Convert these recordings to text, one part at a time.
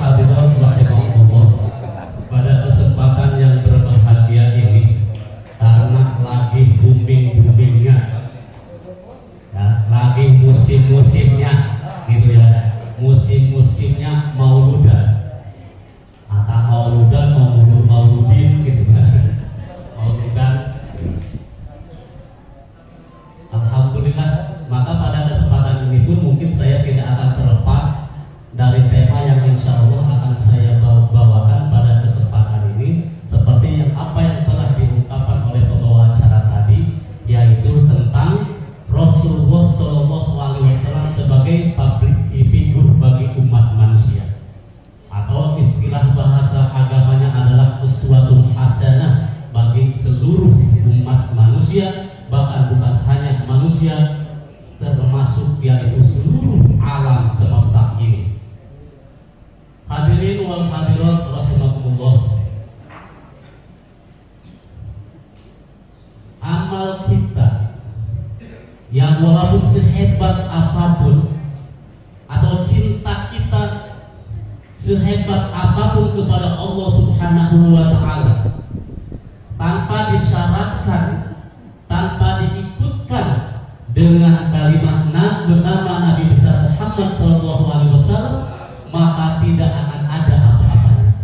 hadirat rahimakumullah, pada kesempatan yang berbahagia ini, karena lagi booming-boomingnya, ya, lagi musim-musimnya, gitu ya, musim-musimnya mauludan, atau mauludan, mauludin, gitu kan, mauludan. Alhamdulillah, maka pada kesempatan ini pun mungkin saya tidak akan terlepas dari tema yang insya Allah akan saya bawakan pada kesempatan ini, seperti yang apa yang telah diungkapkan oleh pembawa acara tadi, yaitu tentang Rasulullah SAW sebagai public figure bagi umat manusia, atau istilah bahasa agamanya adalah uswatun hasanah bagi seluruh umat manusia, bahkan bukan hanya manusia, termasuk yaitu seluruh alam semesta ini. Hadirin wal hadirat rahimakumullah, amal kita yang walaupun sehebat apapun, atau cinta kita sehebat apapun kepada Allah Subhanahu wa ta'ala, tanpa disyaratkan, tanpa diikutkan dengan kalimat nama Nabi besar Muhammad SAW, maka tidak akan ada apa-apanya,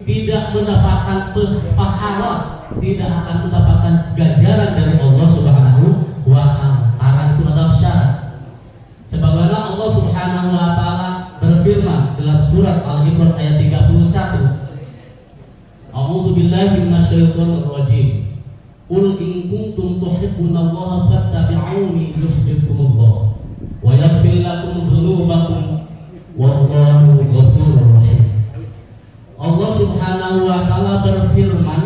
tidak mendapatkan pahala, tidak akan mendapatkan ganjaran dari Allah Subhanahu wa ta'ala. Karena itu adalah syarat. Sebagaimana Allah Subhanahu wa ta'ala berfirman dalam surat Al-Imran ayat 31, A'udzu billahi minasyaitonir rajim. Qul in kuntum tuhibbunallaha fattabi'uni yuhibbukumullah wa yaghfir lakum dzunubakum wallahu ghafurur rahim. Allah Subhanahu wa ta'ala berfirman,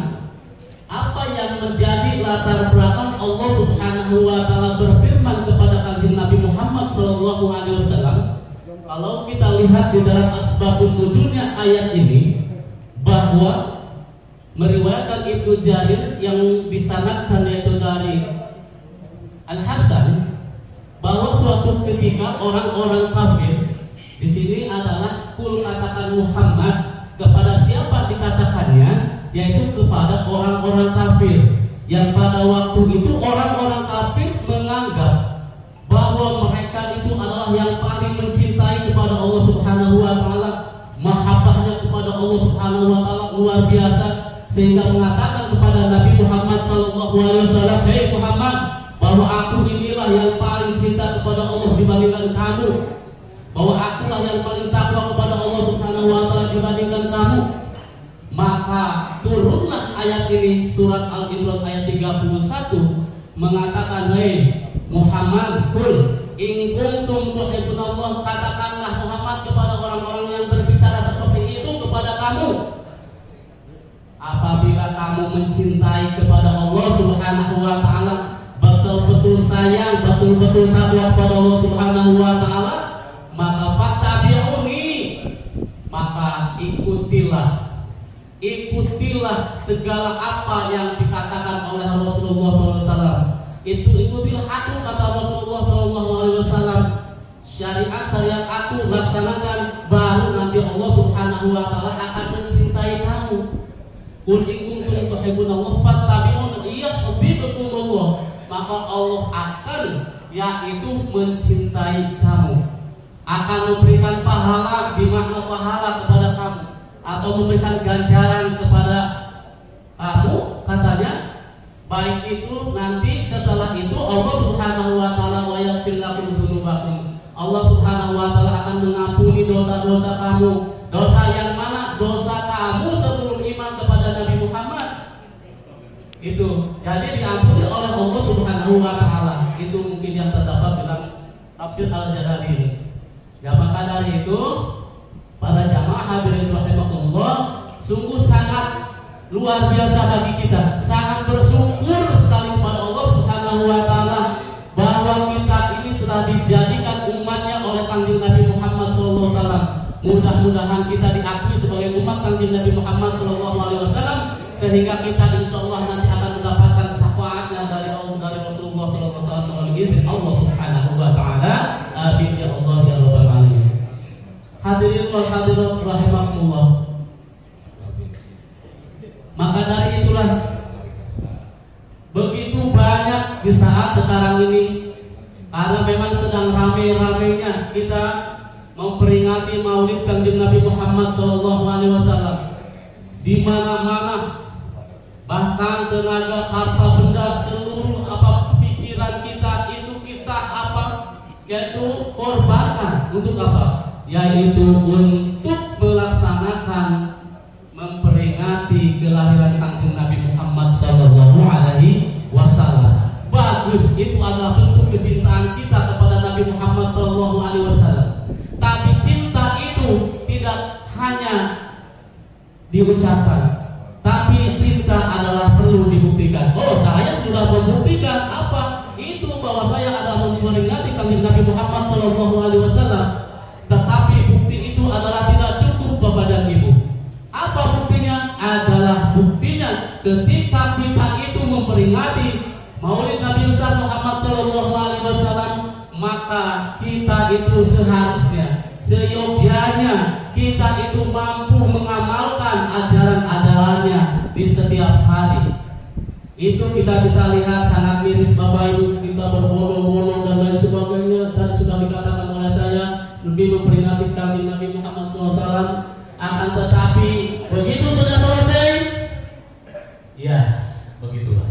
apa yang menjadi latar belakang Allah Subhanahu wa ta'ala berfirman kepada kanjeng Nabi Muhammad SAW? Kalau kita lihat di dalam asbabun nuzulnya ayat ini, bahwa meriwayatkan Ibnu Jarir yang disanadkan yaitu dari Al-Hasan, bahwa suatu ketika orang-orang kafir, di sini adalah kul katakan Muhammad, kepada siapa dikatakannya, yaitu kepada orang-orang kafir, yang pada waktu itu orang-orang kafir menganggap bahwa mereka itu adalah yang paling mencintai kepada Allah Subhanahu wa ta'ala, mahabbahnya kepada Allah Subhanahu wa ta'ala luar biasa, sehingga mengatakan kepada Nabi Muhammad SAW, hei Muhammad, bahwa aku inilah yang paling cinta kepada Allah dibandingkan kamu, bahwa akulah yang paling takwa kepada Allah Subhanahu wa ta'ala dibandingkan kamu. Maka turunlah ayat ini, surat Al-Imran ayat 31, mengatakan, hei Muhammad, kul in kuntum tuhibbunallah, katakanlah Muhammad kepada orang-orang yang berbicara seperti itu kepada kamu, apabila kamu mencintai kepada Allah Subhanahu wa ta'ala, betul-betul sayang, betul-betul takwa kepada Allah Subhanahu wa ta'ala, maka fattabi'uni, maka ikutilah segala apa yang dikatakan oleh Rasulullah SAW. Ikutilah aku, kata Rasulullah SAW. Syariat aku laksanakan, baru nanti Allah Subhanahu wa ta'ala akan mencintai kamu. Qul in kuntum tuhibbunallah fattabi'uni yuhibbukumullah, maka Allah akan yaitu mencintai kamu, akan memberikan pahala, di makna pahala kepada kamu, atau memberikan ganjaran kepada kamu, katanya. Baik itu nanti setelah itu Allah Subhanahu wa ta'ala wa yaghfir lakum dzunubakum, Allah Subhanahu wa ta'ala akan mengampuni dosa-dosa kamu. Dosa yang mana? Dosa kamu sebelum iman kepada Nabi Muhammad. Itu jadi diampuni oleh Allah Subhanahu wa ta'ala. Itu mungkin yang terdapat dalam tafsir Al-Jalalain. Ya, maka dari itu para jamaah hadirin rahimakumullah, sungguh sangat luar biasa bagi kita, sangat bersyukur sekali kepada Allah Subhanahu wa ta'ala bahwa kita ini telah dijadikan umatnya oleh kanjeng Nabi Muhammad SAW. Mudah-mudahan kita diakui sebagai umat kanjeng Nabi Muhammad SAW, sehingga kita insya Allah nanti akan mendapatkan syafaatnya dari Rasulullah SAW melalui izin Allah Subhanahu wa ta'ala. Amin ya Allah ya Rabbal alamin. Hadirin hadirin wal hadirat rahimakumullah. Maka dari itulah begitu banyak di saat sekarang ini, karena memang sedang rame-ramenya kita memperingati Maulid Kanjeng Nabi Muhammad SAW. Di mana-mana, bahkan tenaga, harta benda, seluruh apa pikiran kita itu kita apa? Yaitu korbankan untuk apa? Yaitu untuk melaksanakan memperingati kelahiran Kanjeng Nabi Muhammad Sallallahu Alaihi Wasallam. Bagus, itu adalah bentuk kecintaan kita kepada Nabi Muhammad Sallallahu Alaihi Wasallam. Tapi cinta itu tidak hanya diucapkan, tapi cinta adalah perlu dibuktikan. Oh, saya sudah membuktikan apa? Itu bahwa saya adalah memperingati Kanjeng Nabi Muhammad Sallallahu Alaihi Wasallam. Tetapi bukti itu adalah tidak cukup kepada ibu. Apa buktinya? Adalah buktinya ketika kita itu memperingati Maulid Nabi besar Muhammad Sallallahu Alaihi Wasallam, maka kita itu seharusnya, seyogyanya kita itu mampu mengamalkan ajaran-ajarannya di setiap hari. Itu kita bisa lihat sangat miris Bapak Ibu, kita berbondong-bondong dan lain sebagainya, dan sudah dikatakan oleh saya lebih memperingati Kanjeng Nabi Muhammad SAW. Akan tetapi begitu sudah selesai, ya begitulah.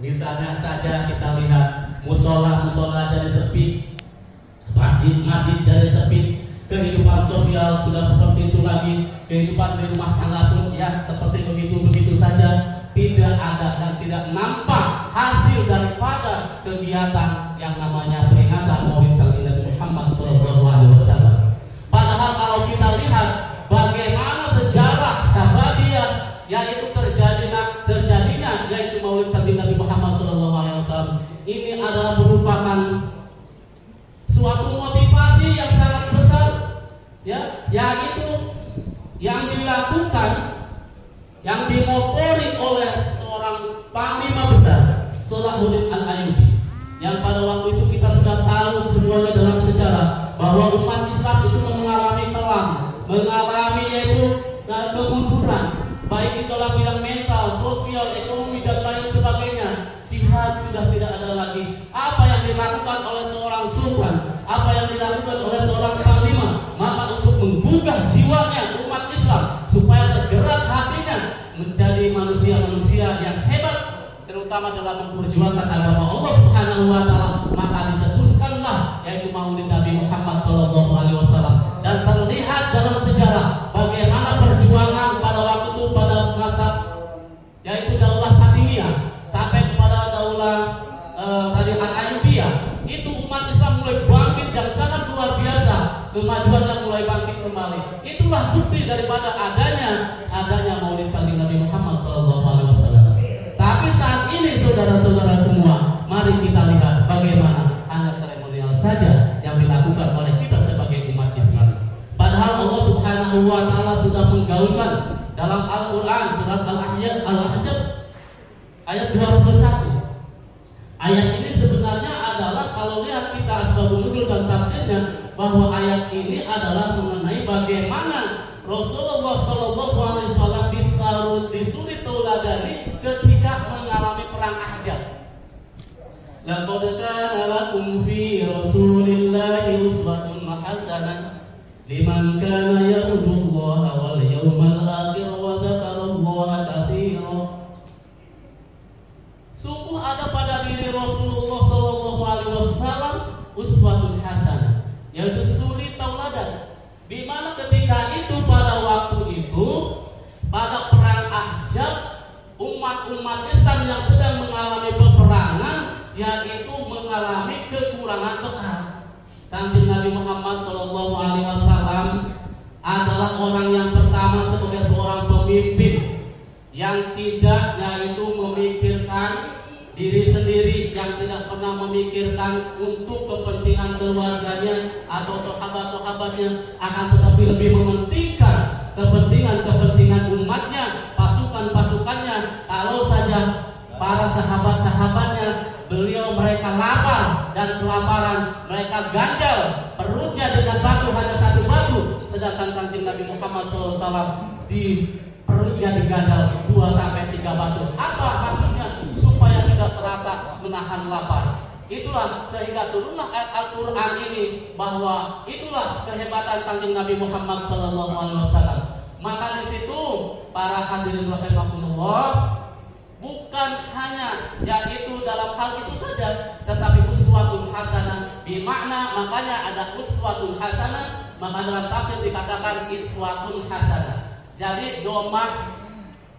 Misalnya saja kita lihat musola jadi sepi, masjid jadi sepi, kehidupan sosial sudah seperti itu lagi, kehidupan di rumah tangga pun ya seperti begitu saja, tidak ada dan tidak nampak hasil daripada kegiatan yang namanya peringatan Maulid Kanjeng Nabi Muhammad SAW. Padahal kalau kita lihat bagaimana sejarah Sahabiyah yaitu terjadinya yaitu Maulid Kanjeng Nabi Muhammad SAW, ini adalah merupakan suatu motivasi yang sangat besar, ya, yaitu yang dilakukan, yang dimotori oleh seorang panglima besar, Salahuddin Al-Ayyubi, yang pada waktu itu kita sudah tahu semuanya dalam sejarah bahwa umat Islam itu mengalami kelam, mengalami yaitu kemunduran, baik di dalam bidang mental, sosial, ekonomi dan lain sebagainya. Jihad sudah tidak ada lagi. Apa yang dilakukan oleh seorang sultan, apa yang dilakukan oleh seorang panglima, maka untuk menggugah jiwanya umat Islam supaya tergerak hatinya menjadi manusia-manusia yang hebat, terutama dalam memperjuangkan agama Allah Subhanahu wa taala, maka dicetuskanlah yaitu Maulid Nabi Muhammad sallallahu alaihi wasallam. Dan terlihat dalam sejarah bagaimana perjuangan pada waktu itu pada masa yaitu Daulah Fatimiyah sampai kepada Daulah Al-Ayyubiyah, itu umat Islam mulai bangkit dan sangat luar biasa, kemajuannya mulai bangkit kembali. Itulah bukti daripada adanya Maulid Kanjeng Nabi Muhammad sallallahu alaihi wasallam. Tapi saat ini saudara-saudara semua, mari kita lihat bagaimana hanya seremonial saja yang dilakukan oleh kita sebagai umat Islam. Padahal Allah Subhanahu wa taala sudah menggaungkan dalam Al-Qur'an surat Al-Ahzab ayat 21. Ayat ini sebenarnya adalah kalau lihat kita asbabun nuzul dan tafsirnya, bahwa ayat ini adalah mengenai bagaimana Rasulullah sallallahu alaihi wasallam disuruh tauladani ketika mengalami perang Ahzab. Laqad kana lakum fi Rasulillahi uswatun hasanah liman kana yarjullaha wal yawmal akhir wa dzakarallaha katsiran. Sungguh ada pada diri Rasulullah sallallahu alaihi wasallam uswatun hasanah, yaitu suri tauladan, di mana ketika itu pada waktu itu pada perang Ahzab, umat-umat Islam yang sedang mengalami peperangan yaitu mengalami kekurangan bekal. Kanjeng Nabi Muhammad sallallahu alaihi wasallam adalah orang yang pertama sebagai seorang pemimpin yang tidak yaitu memikirkan diri sendiri, yang tidak pernah memikirkan untuk kepentingan keluarganya atau sahabat-sahabatnya, akan tetapi lebih mementingkan kepentingan umatnya, pasukan-pasukannya. Kalau saja para sahabat-sahabatnya, beliau mereka lapar dan kelaparan, mereka ganjal perut bentuknya dengan batu hanya satu batu, sedangkan Kanjeng Nabi Muhammad SAW diperlunya digadal 2 sampai 3 batu. Apa maksudnya? Supaya tidak terasa menahan lapar. Itulah sehingga turunlah ayat Al-Quran ini, bahwa itulah kehebatan Kanjeng Nabi Muhammad SAW. Maka di situ para hadirin rahimakumullah, bukan hanya yaitu dalam hal itu saja, tetapi uswatun hasanah, bermakna makanya ada uswatun hasanah, maka dalam tafsir dikatakan iswatun hasanah. Jadi domah,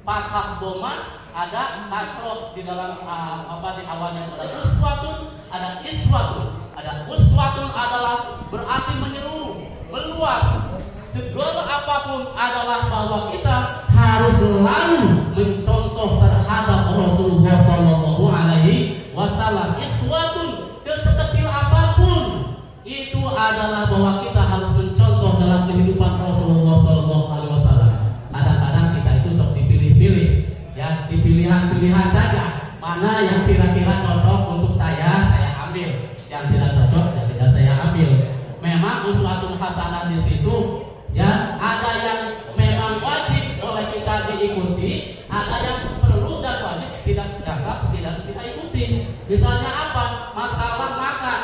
fathah domah, ada kasroh di dalam di awalnya itu ada uswatun, ada iswatun. Ada uswatun adalah berarti menyeluruh, meluas. Segala apapun adalah bahwa kita harus selalu mencontoh terhadap Rasulullah Shallallahu Alaihi Wasallam. Iswatun, sekecil apapun itu adalah bahwa kita harus mencontoh dalam kehidupan Rasulullah Shallallahu Alaihi Wasallam. Kadang-kadang kita itu sok dipilih-pilih, ya, dipilihan-pilihan saja. Mana yang kira-kira cocok untuk saya ambil. Yang tidak cocok, ya tidak saya ambil. Memang uswatun hasanah di situ, ya, ada yang memang wajib oleh kita diikuti, ada yang perlu dan wajib tidak kita ikuti. Misalnya apa? Masalah makan.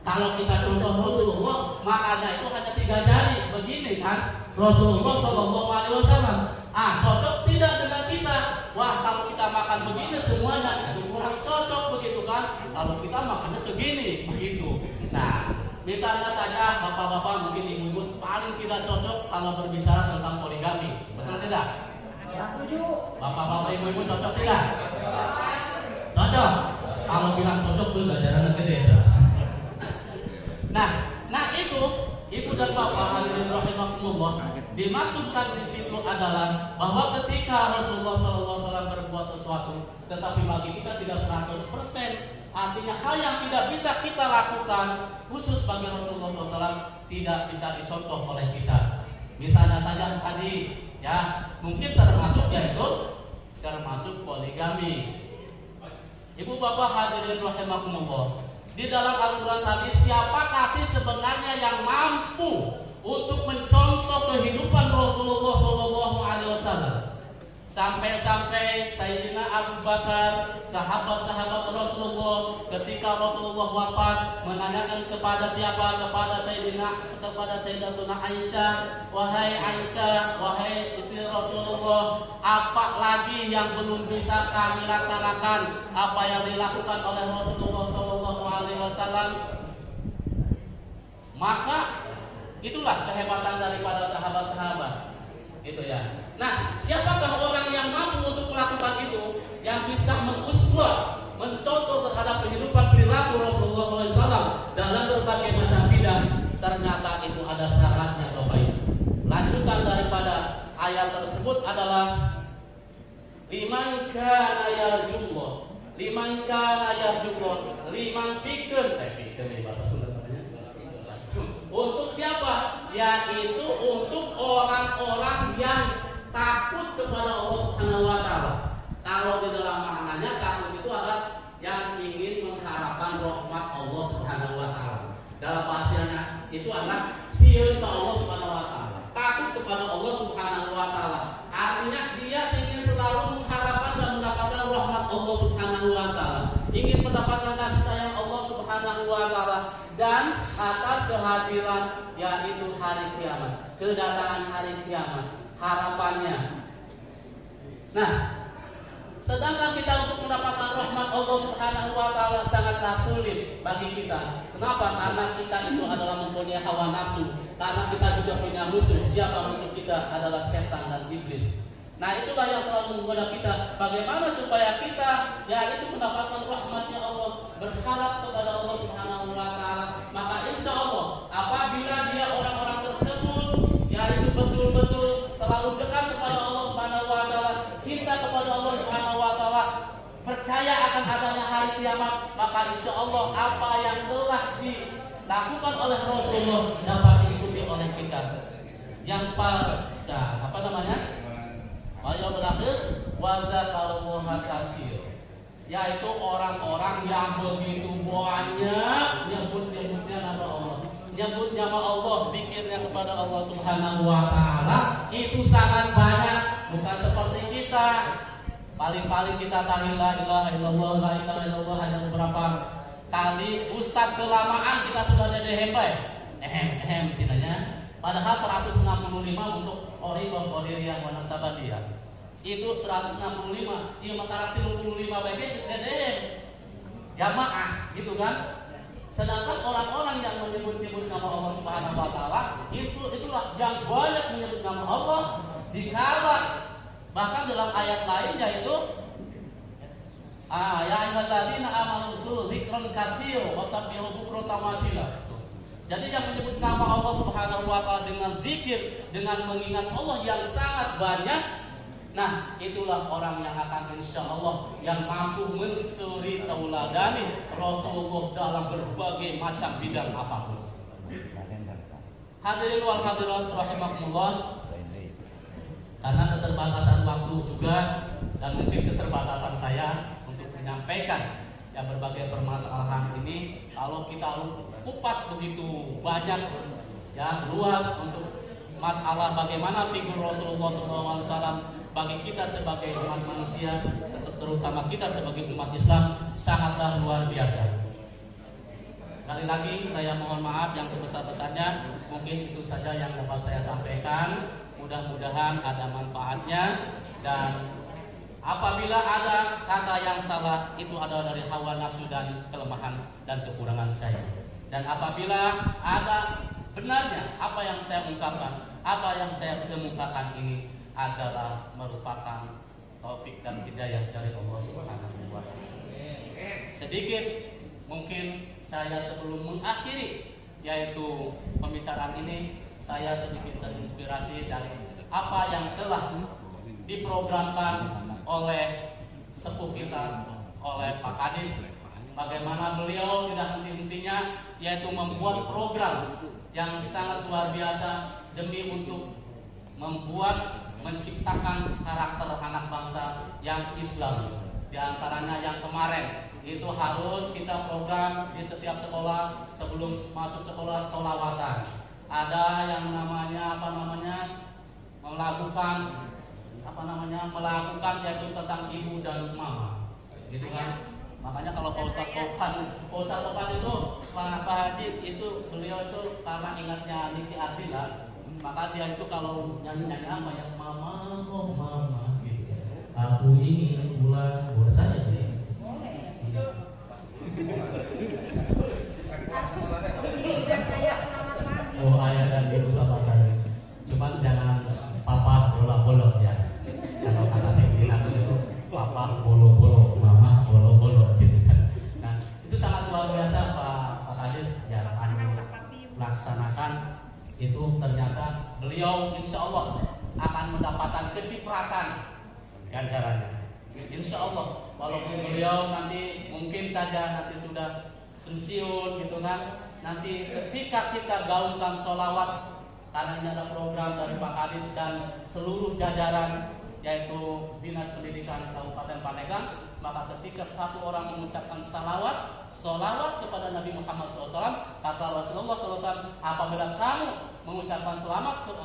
Kalau kita contoh Rasulullah, makannya itu hanya 3 jari begini kan, Rasulullah Shallallahu Alaihi Wasallam. Cocok tidak dengan kita? Wah, kalau kita makan begini semuanya itu kurang cocok begitu kan? Kalau kita makannya segini begitu. Nah, misalnya saja bapak-bapak mungkin ibu-ibu paling tidak cocok kalau berbicara tentang poligami, betul tidak? Bapak-bapak ibu-ibu cocok tidak? Cocok. Kalau bilang cocok tuh gajaran gede. Nah itu ibu dan bapak hadirin rahimakumullah, dimaksudkan di situ adalah bahwa ketika Rasulullah SAW berbuat sesuatu, tetapi bagi kita tidak 100%. Artinya hal yang tidak bisa kita lakukan khusus bagi Rasulullah SAW tidak bisa dicontoh oleh kita. Misalnya saja tadi, ya, mungkin termasuk poligami. Ibu bapak hadirin rahimakumullah, di dalam Al-Quran tadi, siapakah sih sebenarnya yang mampu untuk mencontoh kehidupan Rasulullah SAW? Sampai-sampai Sayyidina Abu Bakar, sahabat-sahabat Rasulullah, ketika Rasulullah wafat, menanyakan kepada siapa? Kepada Sayyidatuna Aisyah, wahai Aisyah, wahai istri Rasulullah, apa lagi yang belum bisa kami laksanakan? Apa yang dilakukan oleh Rasulullah SAW? Maka itulah kehebatan daripada sahabat-sahabat. Itu ya. Nah, siapakah orang yang mampu untuk melakukan itu, yang bisa menguswah, mencontoh terhadap kehidupan perilaku Rasulullah SAW dalam berbagai macam bidang? Ternyata itu ada syaratnya, Bapak Ibu. Lanjutan daripada ayat tersebut adalah liman kana yarjullah, liman pikir bahasa Sunda namanya. Untuk siapa? Yaitu untuk orang-orang yang takut kepada Allah Subhanahu wa Ta'ala. Kalau di dalam maknanya takut itu adalah yang ingin mengharapkan rahmat Allah Subhanahu wa Ta'ala. Dalam bahasanya itu adalah sieun ke Allah Subhanahu wa Ta'ala. Takut kepada Allah Subhanahu wa Ta'ala. Artinya dia ingin selalu mengharapkan dan mendapatkan rahmat Allah Subhanahu wa Ta'ala. Ingin mendapatkan kasih sayang Allah Subhanahu wa Ta'ala, dan atas kehadiran yaitu hari kiamat, kedatangan hari kiamat, harapannya. Nah, sedangkan kita untuk mendapatkan rahmat Allah Subhanahu wa Ta'ala sangatlah sulit bagi kita. Kenapa? Karena kita itu adalah mempunyai hawa nafsu. Karena kita juga punya musuh. Siapa musuh kita? Adalah setan dan iblis. Nah, itulah yang selalu menggoda kita. Bagaimana supaya kita yaitu mendapatkan rahmatnya Allah, berharap kepada Allah Subhanahu wa Ta'ala. Maka insya Allah apabila dia orang-orang tersebut yaitu betul-betul selalu dekat kepada Allah Subhanahu wa Ta'ala, cinta kepada Allah Subhanahu wa Ta'ala, percaya akan adanya hari kiamat, maka insya Allah apa yang telah dilakukan oleh Rasulullah dapat diikuti oleh kita. Yang yang berakhir wazakarullaha katsir, yaitu orang-orang yang begitu banyak nyebut-nyebutnya nama Allah, nyebut nama Allah, zikirnya kepada Allah Subhanahu wa taala itu sangat banyak, bukan seperti kita. Paling-paling kita tahlil la ilaha illallah, la ilaha illallah hanya beberapa kali. Ustaz kelamaan kita sudah jadi hembai. Tinanya. Padahal 165 untuk Oribah, Qadiriyah, wa Naqsabandiyah. Itu 165, iya makarak 35 baiknya SDM jamaah gitu kan. Sedangkan orang-orang yang menyebut-nyebut nama Allah Subhanahu wa taala itulah yang banyak menyebut nama Allah dikala bahkan dalam ayat lain yaitu ya ayyuhalladzina amanu dzikran katsira wasabbihu bukratan wa asila. Jadi yang menyebut nama Allah Subhanahu wa taala dengan zikir, dengan mengingat Allah yang sangat banyak, nah itulah orang yang akan insya Allah yang mampu mensuri tauladani Rasulullah dalam berbagai macam bidang apapun. Hadirin wal hadirat rahimakumullah, karena keterbatasan waktu juga dan mungkin keterbatasan saya untuk menyampaikan yang berbagai permasalahan ini, kalau kita kupas begitu banyak ya luas untuk masalah bagaimana figur Rasulullah SAW bagi kita sebagai umat manusia, terutama kita sebagai umat Islam, sangatlah luar biasa. Sekali lagi saya mohon maaf yang sebesar-besarnya. Mungkin itu saja yang dapat saya sampaikan. Mudah-mudahan ada manfaatnya, dan apabila ada kata yang salah itu adalah dari hawa nafsu dan kelemahan dan kekurangan saya. Dan apabila ada benarnya apa yang saya ungkapkan, apa yang saya kemukakan ini adalah merupakan taufik dan hidayah dari Allah Subhanahu wa taala. Sedikit mungkin saya sebelum mengakhiri yaitu pembicaraan ini, saya sedikit terinspirasi dari apa yang telah diprogramkan oleh sepuh kita, oleh Pak Kadis. Bagaimana beliau tidak henti-hentinya yaitu membuat program yang sangat luar biasa demi untuk menciptakan karakter anak bangsa yang Islam. Di antaranya yang kemarin itu harus kita program di setiap sekolah sebelum masuk sekolah sholawatan. Ada yang melakukan yaitu tentang ibu dan mama, gitu kan? Makanya kalau Pak Ustadz Topan itu Pak Haji itu beliau itu karena ingatnya Niti Ardila, maka dia itu kalau nyanyi apa ya, mama oh mama gitu. Aku ingin pulang, boleh saja nih. Oh ayah dan ibu sama kali. Cuman jangan papa bolak-bolak ya. Kalau kata Sayyidina itu papa bolo-bolo, mama bolo-bolo gitu kan. Nah, itu sangat luar biasa Pak Kadis ya, laksanakan itu. Ternyata beliau insya Allah akan mendapatkan kecipratan ganjarannya. Insya Allah, walaupun beliau nanti mungkin saja nanti sudah pensiun gitu kan, nanti ketika kita gaungkan sholawat, karena ini ada program dari Pak Kadis dan seluruh jajaran yaitu Dinas Pendidikan Kabupaten Pandeglang, maka ketika satu orang mengucapkan sholawat kepada Nabi Muhammad SAW, kata Rasulullah SAW, apabila kamu mengucapkan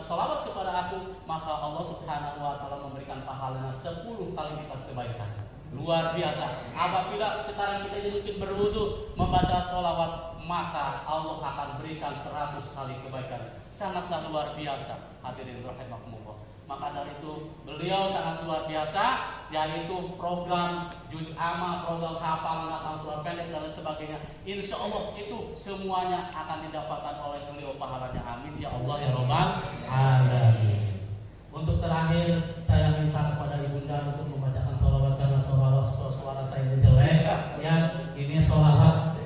sholawat kepada aku, maka Allah Subhanahu wa taala memberikan pahalanya 10 kali lipat kebaikan. Luar biasa. Apabila sekarang kita mungkin berwudu membaca sholawat, maka Allah akan berikan 100 kali kebaikan. Sangatlah luar biasa. Hadirin rahimakumullah. Maka dari itu beliau sangat luar biasa, yaitu program Juz Amma, program hafalan surat pendek dan sebagainya. Insya Allah itu semuanya akan didapatkan oleh beliau pahalanya. Amin ya Allah ya Rabbal alamin. Untuk terakhir saya minta kepada ibunda untuk membacakan sholawat, karena suara saya jelek ya. Ini sholawat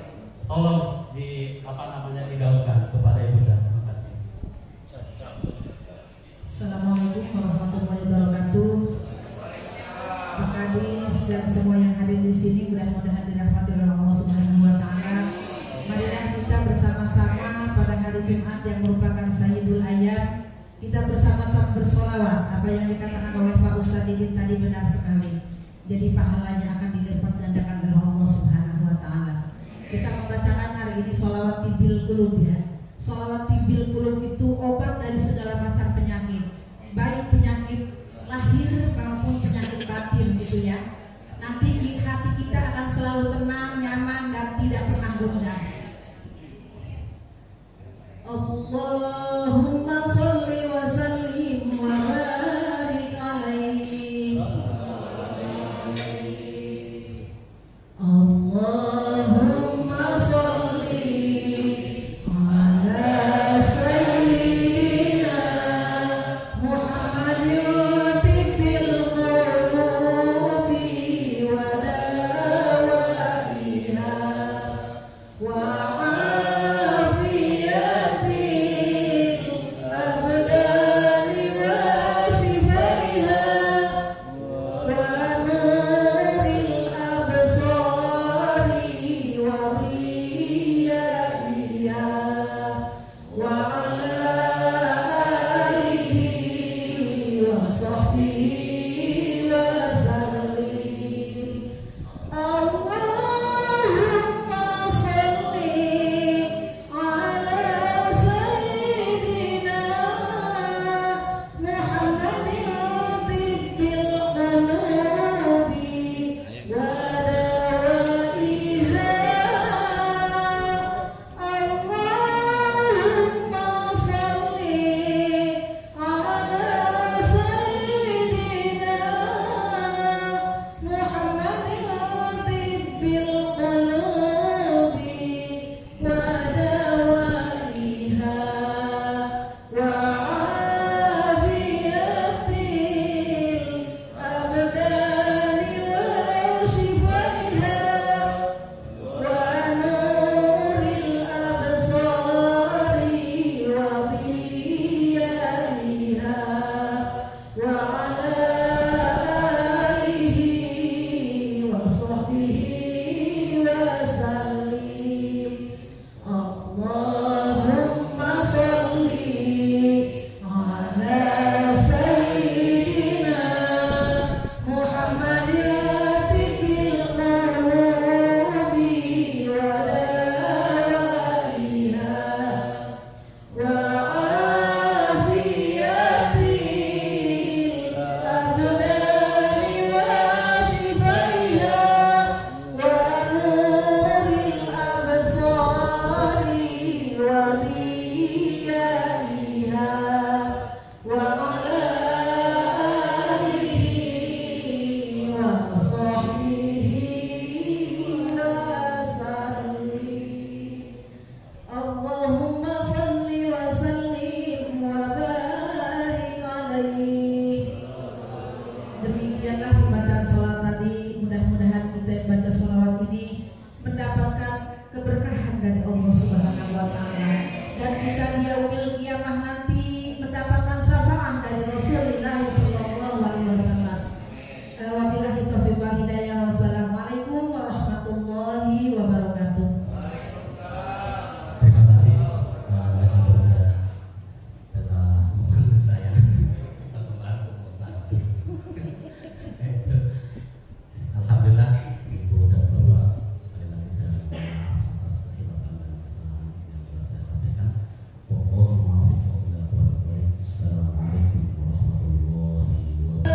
tolong digaungkan kepada ibunda. Terima kasih. Assalamualaikum warahmatullahi wabarakatuh. Pak Kadis dan semua yang hadir di sini mudah-mudahan dirahmati oleh Allah Subhanahu wa taala. Marilah kita bersama-sama pada hari Jumat yang merupakan Sayyidul Ayyam, kita bersama-sama bersolawat. Apa yang dikatakan oleh Pak Ustadz ini tadi benar sekali. Jadi pahalanya akan dilipat gandakan oleh Allah Subhanahu wa taala. Kita membacakan hari ini solawat tibil qulub ya. Sholawat tibil qulub itu obat dari segala macam penyakit, baik penyakit lahir maupun penyakit batin gitu ya. Nanti hati kita akan selalu tenang, nyaman, dan tidak pernah gundah. Allahumma sholli wa sallim wa barik alaihi. Allahumma sholli ala sayyidina Muhammadin tibbil qulubi wa dawaiha wa demikianlah pembacaan sholawat tadi. Mudah-mudahan kita baca sholawat ini mendapatkan keberkahan dari Allah Subhanahu wa Ta'ala, dan kita di yaumil qiyamah nanti mendapatkan syafaat dari Rasulullah sallallahu alaihi wasallam. Wabillahi taufiq wal hidayah. Wassalamualaikum warahmatullahi wabarakatuh. Terima kasih telah membantu saya. Alhamdulillah, Ibu dan Bapak, sekali lagi saya minta maaf atas kehilafan dan kesalahan yang telah saya sampaikan. Mohon maaf apabila kurang baik. Assalamualaikum warahmatullahi wabarakatuh.